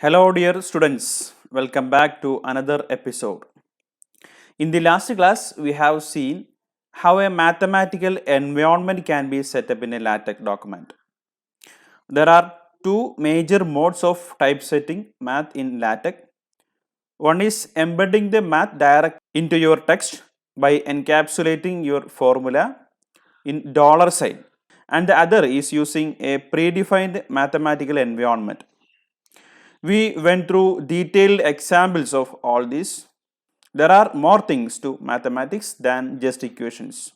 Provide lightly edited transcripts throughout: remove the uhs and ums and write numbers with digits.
Hello, dear students. Welcome back to another episode. In the last class, we have seen how a mathematical environment can be set up in a LaTeX document. There are two major modes of typesetting math in LaTeX. One is embedding the math direct into your text by encapsulating your formula in dollar sign, and the other is using a predefined mathematical environment. We went through detailed examples of all this. There are more things to mathematics than just equations.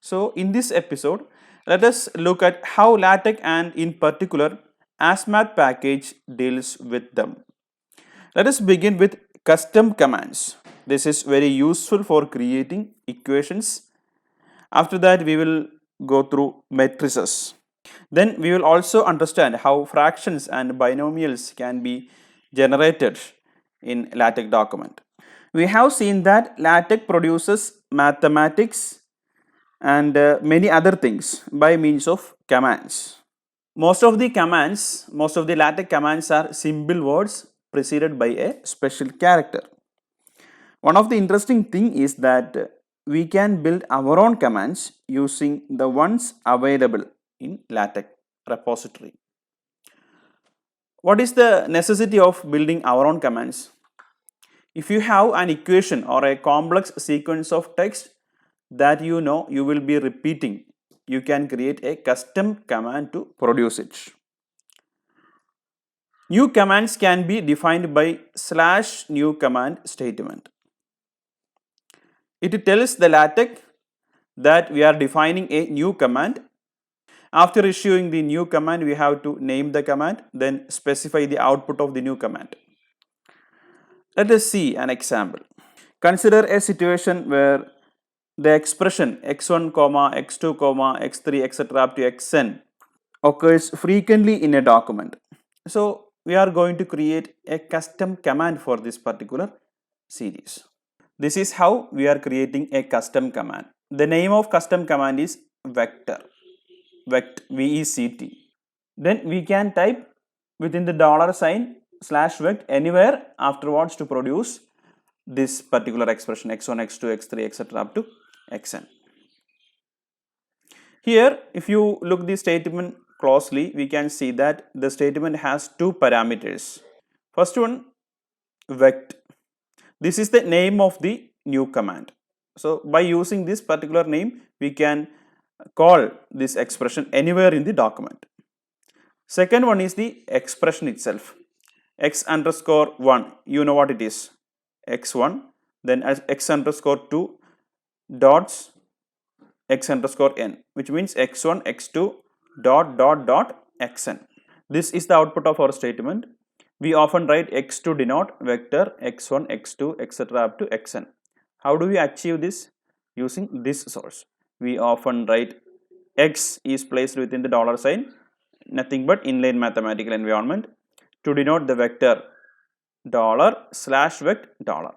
So, in this episode, let us look at how LaTeX and in particular ASMath package deals with them. Let us begin with custom commands. This is very useful for creating equations. After that, we will go through matrices. Then we will also understand how fractions and binomials can be generated in LaTeX document. We have seen that LaTeX produces mathematics and many other things by means of commands. Most of the LaTeX commands are simple words preceded by a special character. One of the interesting thing is that we can build our own commands using the ones available in LaTeX repository. What is the necessity of building our own commands? If you have an equation or a complex sequence of text that you know you will be repeating, you can create a custom command to produce it. New commands can be defined by /new command statement. It tells the LaTeX that we are defining a new command. After issuing the new command, we have to name the command, then specify the output of the new command. Let us see an example. Consider a situation where the expression x1, x2, x3, etc. up to xn occurs frequently in a document. So, we are going to create a custom command for this particular series. This is how we are creating a custom command. The name of custom command is vector. VECT. Then we can type within the dollar sign /vect anywhere afterwards to produce this particular expression x1, x2, x3, etc. up to xn. Here, if you look the statement closely, we can see that the statement has two parameters. First one, vect. This is the name of the new command. So, by using this particular name, we can call this expression anywhere in the document. Second one is the expression itself. X underscore 1, you know what it is, x1, then as x underscore 2 dots x underscore n, which means x1, x2 dot xn. This is the output of our statement. We often write x to denote vector x1, x2, etc. up to xn. How do we achieve this? Using this source. We often write x is placed within the dollar sign, nothing but inline mathematical environment, to denote the vector $/vect$.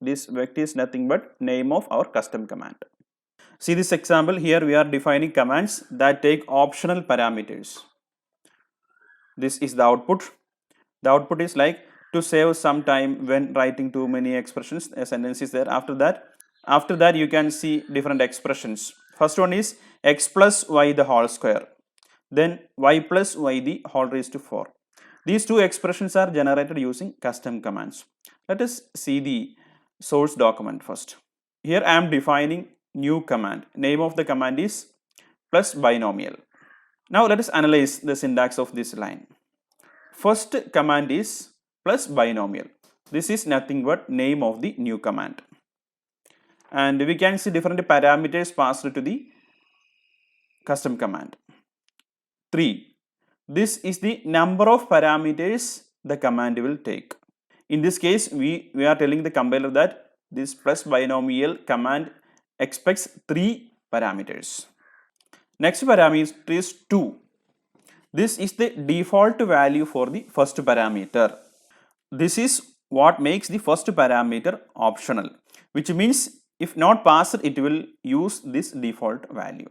This vect is nothing but name of our custom command. See this example. Here we are defining commands that take optional parameters. This is the output. The output is like to save some time when writing too many expressions. A sentence is there. After that you can see different expressions. First one is x plus y the whole square. Then y plus y the whole raised to 4. These two expressions are generated using custom commands. Let us see the source document first. Here I am defining new command. Name of the command is plus binomial. Now let us analyze the syntax of this line. First command is plus binomial. This is nothing but name of the new command. And we can see different parameters passed to the custom command. 3. This is the number of parameters the command will take. In this case, we are telling the compiler that this plus binomial command expects 3 parameters. Next parameter is 2. This is the default value for the first parameter. This is what makes the first parameter optional, which means if not passed, it will use this default value.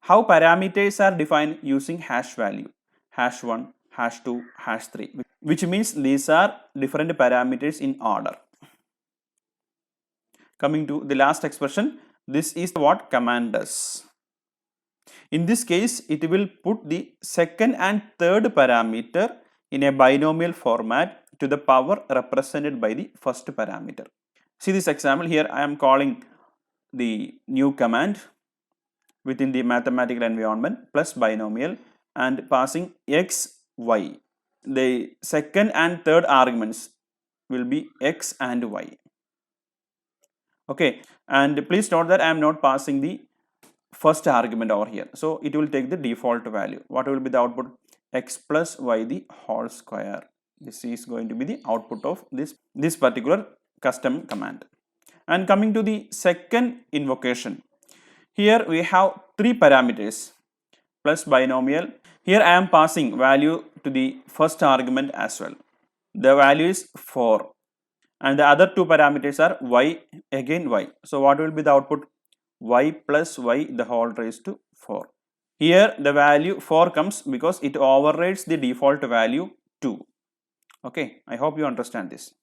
How parameters are defined using hash value, #1, hash 2, hash 3, which means these are different parameters in order. Coming to the last expression, this is what command does. In this case, it will put the second and third parameter in a binomial format to the power represented by the first parameter. See this example here. I am calling the new command within the mathematical environment plus binomial and passing x, y. The second and third arguments will be x and y. Okay, and please note that I am not passing the first argument over here. So it will take the default value. What will be the output? X plus y the whole square. This is going to be the output of this particular custom command. And coming to the second invocation, here we have 3 parameters plus binomial. Here I am passing value to the first argument as well. The value is 4 and the other 2 parameters are y, again y. So what will be the output? Y plus y the whole raised to 4. Here the value 4 comes because it overrides the default value 2. Okay, I hope you understand this.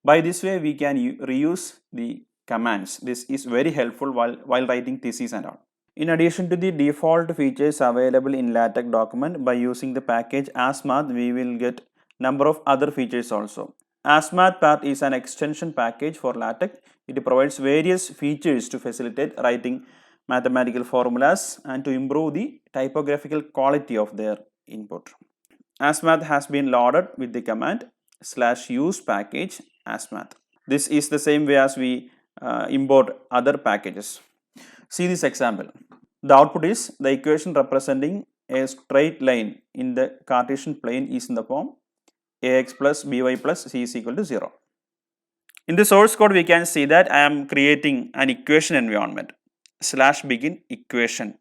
By this way we can reuse the commands. This is very helpful while writing thesis and all. In addition to the default features available in LaTeX document, by using the package ASMath, we will get number of other features also. ASMath is an extension package for LaTeX. It provides various features to facilitate writing mathematical formulas and to improve the typographical quality of their input. ASMath has been loaded with the command /use package ASMath. This is the same way as we import other packages. See this example. The output is the equation representing a straight line in the Cartesian plane is in the form ax plus by plus c is equal to 0. In the source code, we can see that I am creating an equation environment /begin equation.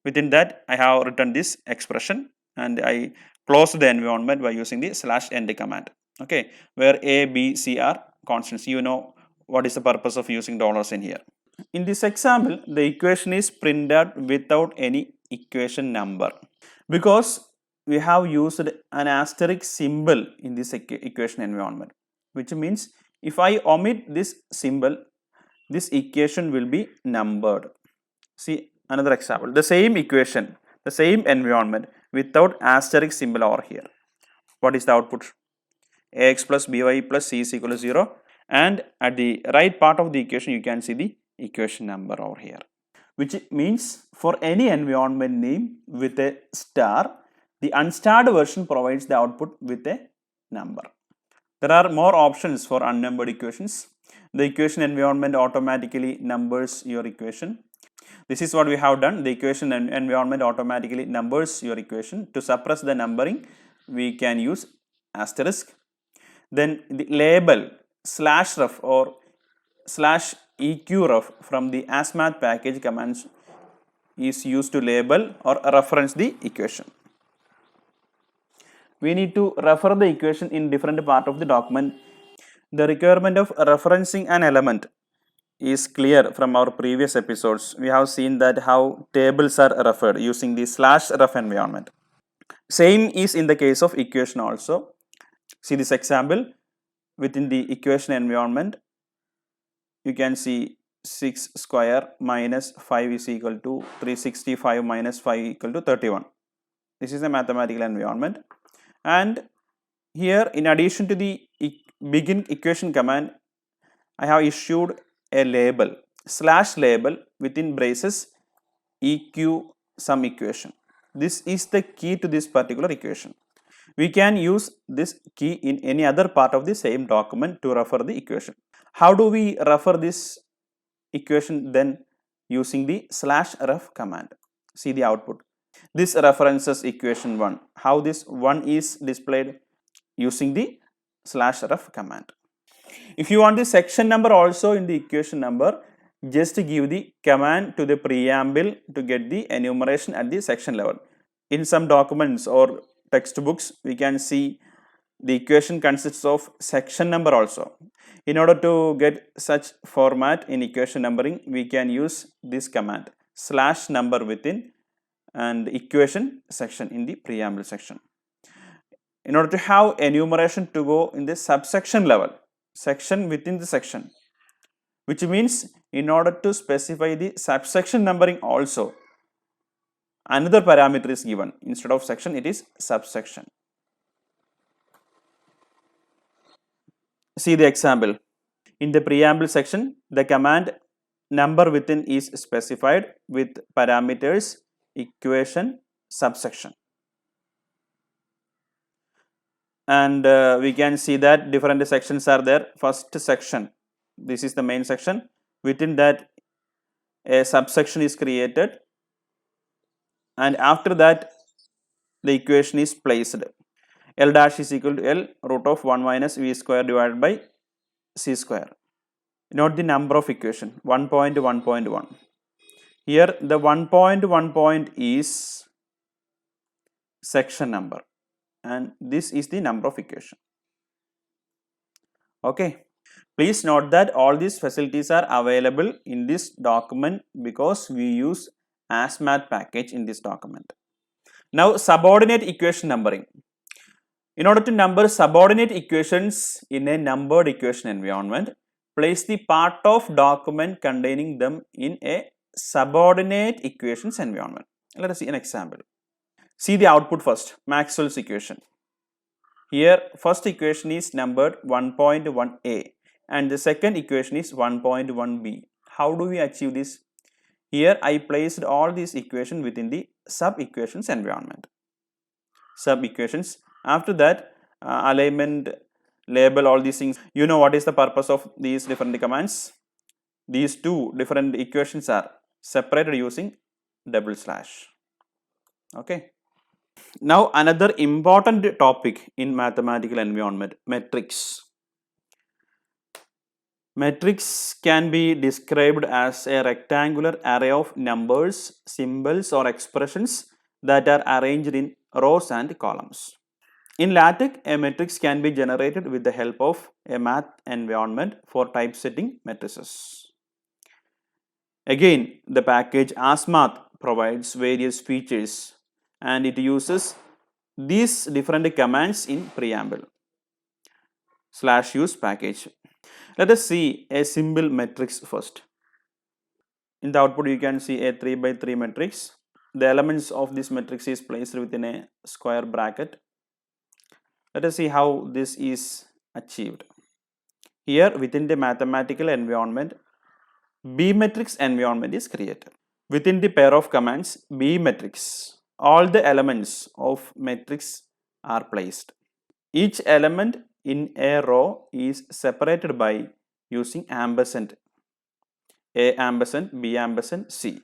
Within that, I have written this expression and I close the environment by using the /end command. Okay, where a, b, c are constants. You know what is the purpose of using dollars in here. In this example, the equation is printed without any equation number because we have used an asterisk symbol in this equation environment, which means if I omit this symbol, this equation will be numbered. See another example, the same equation, the same environment without asterisk symbol over here. What is the output? Ax plus by plus c is equal to 0, and at the right part of the equation you can see the equation number over here, which means for any environment name with a star, the unstarred version provides the output with a number. There are more options for unnumbered equations. The equation environment automatically numbers your equation. This is what we have done. The equation environment automatically numbers your equation. To suppress the numbering, we can use asterisk. Then the label /ref or /eqref from the ASMath package commands is used to label or reference the equation. We need to refer the equation in different part of the document. The requirement of referencing an element is clear from our previous episodes. We have seen that how tables are referred using the /ref environment. Same is in the case of equation also. See this example. Within the equation environment, you can see 6 square minus 5 is equal to 365 minus 5 equal to 31. This is a mathematical environment. And here, in addition to the begin equation command, I have issued a label /label within braces eq some equation. This is the key to this particular equation. We can use this key in any other part of the same document to refer the equation. How do we refer this equation then? Using the /ref command. See the output. This references equation 1. How this 1 is displayed? Using the /ref command. If you want the section number also in the equation number, just give the command to the preamble to get the enumeration at the section level. In some documents or textbooks, we can see the equation consists of section number also. In order to get such format in equation numbering, we can use this command /number within and equation section in the preamble section. in order to have enumeration to go in the subsection level, section within the section, which means in order to specify the subsection numbering also, another parameter is given. Instead of section, it is subsection. See the example. In the preamble section, the command number within is specified with parameters equation subsection. And we can see that different sections are there. First section, this is the main section. Within that, a subsection is created, and after that the equation is placed. L dash is equal to L root of 1 minus v square divided by c square. Note the number of equation 1.1.1. Here the 1.1 is section number, and this is the number of equation. Okay. Please note that all these facilities are available in this document because we use ASMAT package in this document. Now, subordinate equation numbering. In order to number subordinate equations in a numbered equation environment, place the part of document containing them in a subordinate equations environment. Let us see an example. See the output first, Maxwell's equation. Here, first equation is numbered 1.1a and the second equation is 1.1b. How do we achieve this? Here, I placed all these equations within the sub-equations environment. Sub-equations. After that, alignment, label, all these things. You know what is the purpose of these different commands? These two different equations are separated using double slash. Okay. Now, another important topic in mathematical environment, metrics. Matrix can be described as a rectangular array of numbers, symbols or expressions that are arranged in rows and columns. In LaTeX, a matrix can be generated with the help of a math environment for typesetting matrices. Again, the package ASMath provides various features and it uses these different commands in preamble /use package. Let us see a simple matrix first. In the output, you can see a 3 by 3 matrix. The elements of this matrix is placed within a square bracket. Let us see how this is achieved. Here, within the mathematical environment, B matrix environment is created. Within the pair of commands B matrix, all the elements of matrix are placed. Each element in a row is separated by using ampersand, A ampersand, B ampersand, C.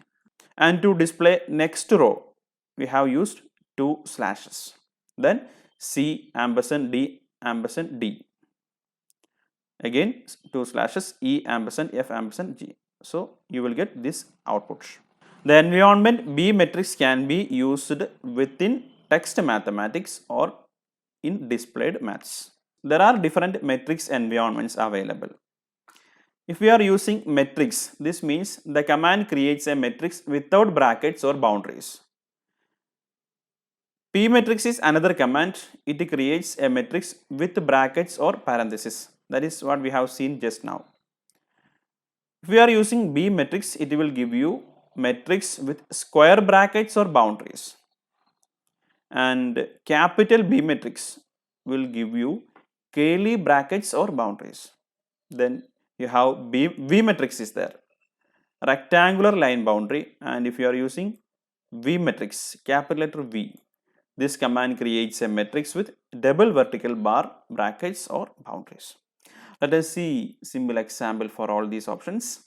And to display next row, we have used two slashes. Then C ampersand D ampersand D. Again two slashes E ampersand F ampersand G. So you will get this output. The environment B matrix can be used within text mathematics or in displayed maths. There are different matrix environments available. If we are using matrix, this means the command creates a matrix without brackets or boundaries. P matrix is another command. It creates a matrix with brackets or parentheses. That is what we have seen just now. If we are using B matrix, it will give you matrix with square brackets or boundaries. And capital B matrix will give you curly brackets or boundaries. Then you have V matrix is there, rectangular line boundary, and if you are using V matrix, capital letter V, this command creates a matrix with double vertical bar, brackets or boundaries. Let us see simple example for all these options.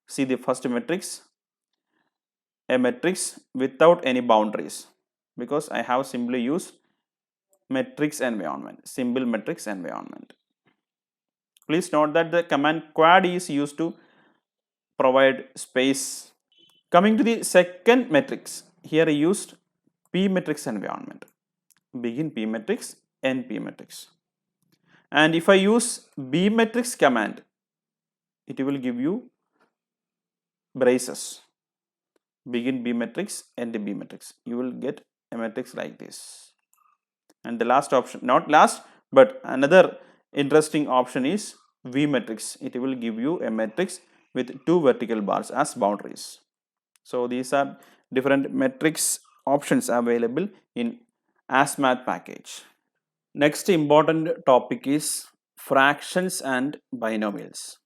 See the first matrix, a matrix without any boundaries, because I have simply used matrix environment, simple matrix environment. Please note that the command quad is used to provide space. Coming to the second matrix, here I used P matrix environment. Begin P matrix, end P matrix. And if I use B matrix command, it will give you braces. Begin B matrix, end B matrix. You will get a matrix like this. And the last option, not last, but another interesting option is V matrix. It will give you a matrix with two vertical bars as boundaries. So these are different matrix options available in ASMath package. Next important topic is fractions and binomials.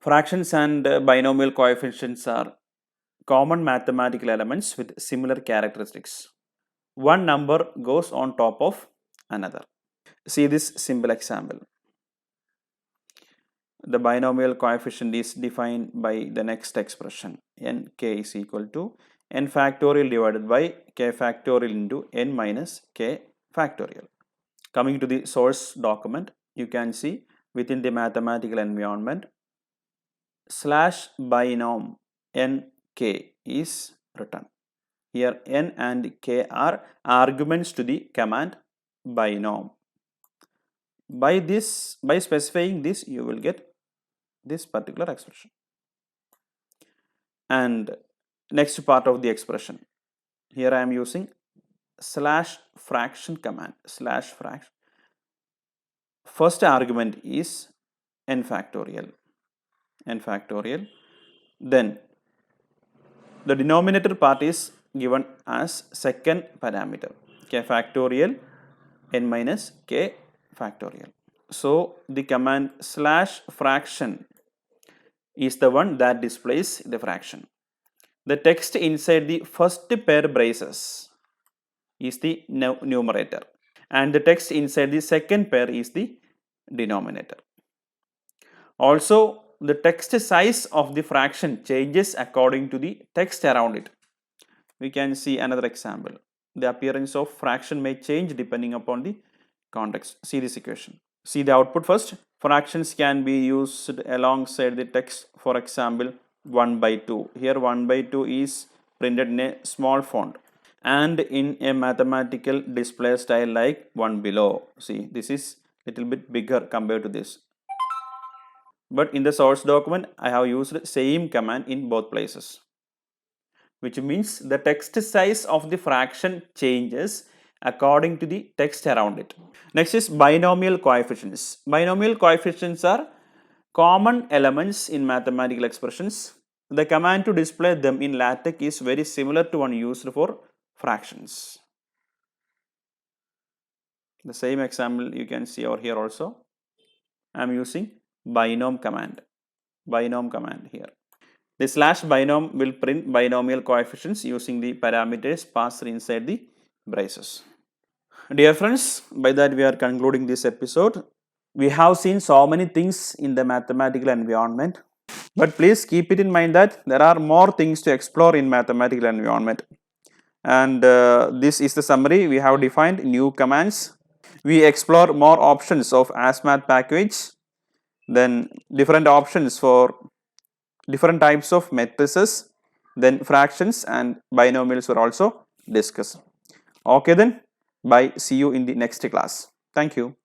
Fractions and binomial coefficients are common mathematical elements with similar characteristics. One number goes on top of another. See this simple example. The binomial coefficient is defined by the next expression. Nk is equal to n factorial divided by k factorial into n minus k factorial. Coming to the source document, you can see within the mathematical environment /binom nk is written. Here n and k are arguments to the command binom. By specifying this, you will get this particular expression. And next part of the expression, here I am using /fraction command. /fraction. First argument is n factorial. Then the denominator part is given as second parameter, k factorial n minus k factorial. So the command /fraction is the one that displays the fraction. The text inside the first pair braces is the numerator, and the text inside the second pair is the denominator. Also, the text size of the fraction changes according to the text around it. We can see another example. The appearance of fraction may change depending upon the context. See this equation. See the output first. Fractions can be used alongside the text. For example, 1 by 2. Here 1 by 2 is printed in a small font and in a mathematical display style like 1 below. See, this is little bit bigger compared to this. But in the source document, I have used same command in both places, which means the text size of the fraction changes according to the text around it. Next is binomial coefficients. Binomial coefficients are common elements in mathematical expressions. The command to display them in LaTeX is very similar to one used for fractions. The same example you can see over here also. I am using binom command here. The /binom will print binomial coefficients using the parameters passed inside the braces. Dear friends, by that we are concluding this episode. We have seen so many things in the mathematical environment, but please keep it in mind that there are more things to explore in mathematical environment. And this is the summary. We have defined new commands. We explore more options of ASMath package, then different options for different types of matrices, then fractions and binomials were also discussed. Okay then, bye. See you in the next class. Thank you.